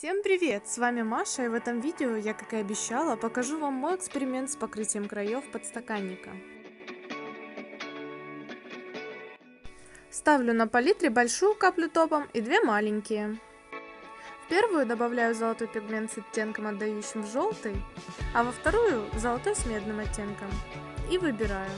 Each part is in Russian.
Всем привет! С вами Маша, и в этом видео я, как и обещала, покажу вам мой эксперимент с покрытием краев подстаканника. Ставлю на палитре большую каплю топом и две маленькие. В первую добавляю золотой пигмент с оттенком, отдающим в желтый, а во вторую золотой с медным оттенком. И выбираю.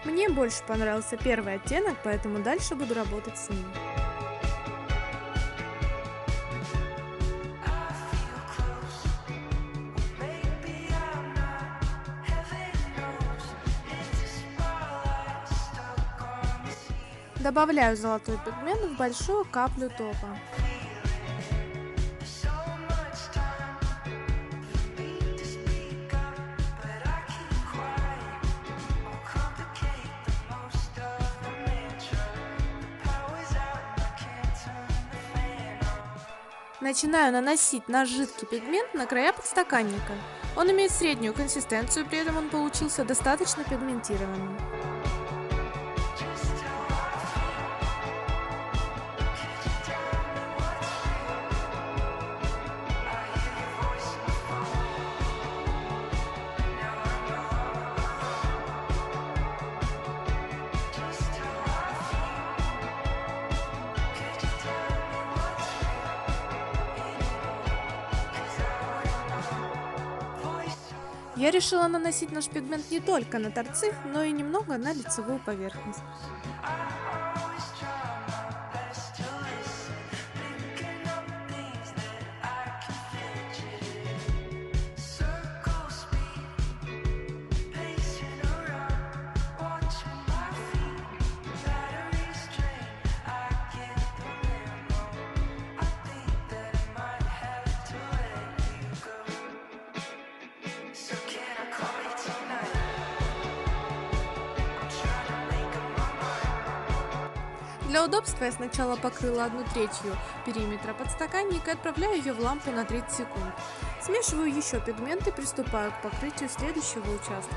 Мне больше понравился первый оттенок, поэтому дальше буду работать с ним. Добавляю золотой пигмент в большую каплю топа. Начинаю наносить наш жидкий пигмент на края подстаканника. Он имеет среднюю консистенцию, при этом он получился достаточно пигментированным. Я решила наносить наш пигмент не только на торцы, но и немного на лицевую поверхность. Для удобства я сначала покрыла 1/3 периметра подстаканника и отправляю ее в лампу на 30 секунд. Смешиваю еще пигмент и приступаю к покрытию следующего участка.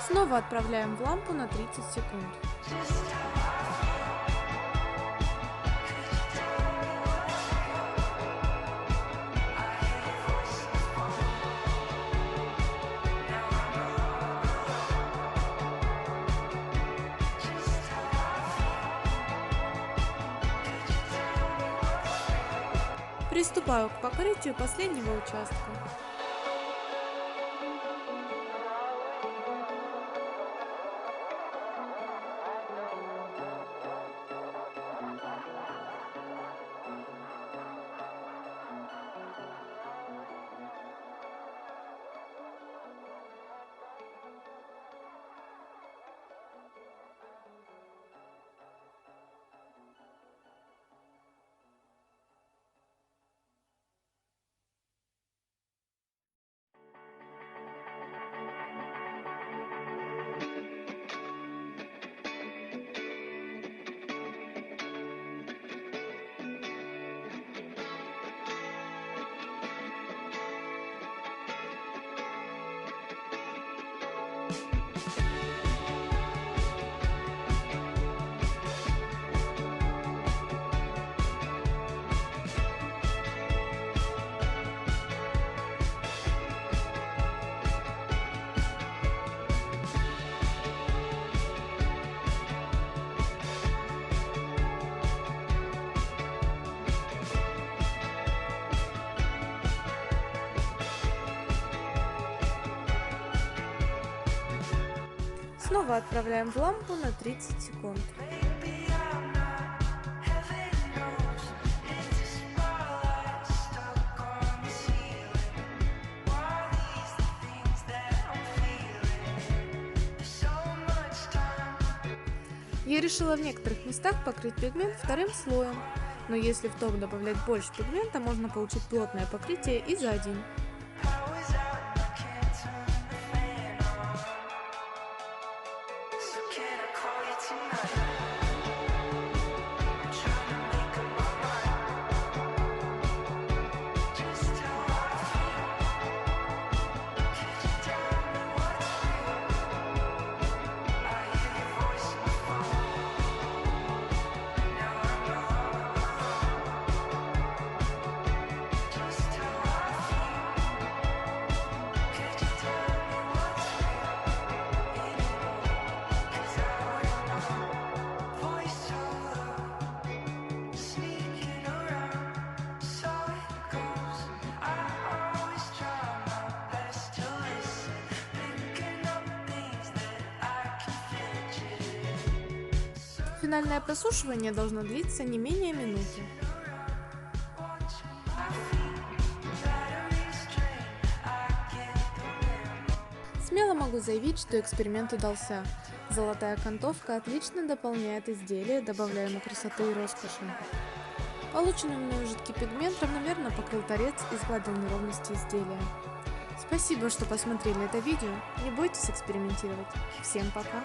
Снова отправляем в лампу на 30 секунд. Приступаю к покрытию последнего участка. Снова отправляем в лампу на 30 секунд. Я решила в некоторых местах покрыть пигмент вторым слоем, но если в топ добавлять больше пигмента, можно получить плотное покрытие и за один. Финальное просушивание должно длиться не менее минуты. Смело могу заявить, что эксперимент удался. Золотая окантовка отлично дополняет изделие, добавляя ему красоты и роскоши. Полученный мною жидкий пигмент равномерно покрыл торец и сгладил неровности изделия. Спасибо, что посмотрели это видео. Не бойтесь экспериментировать. Всем пока!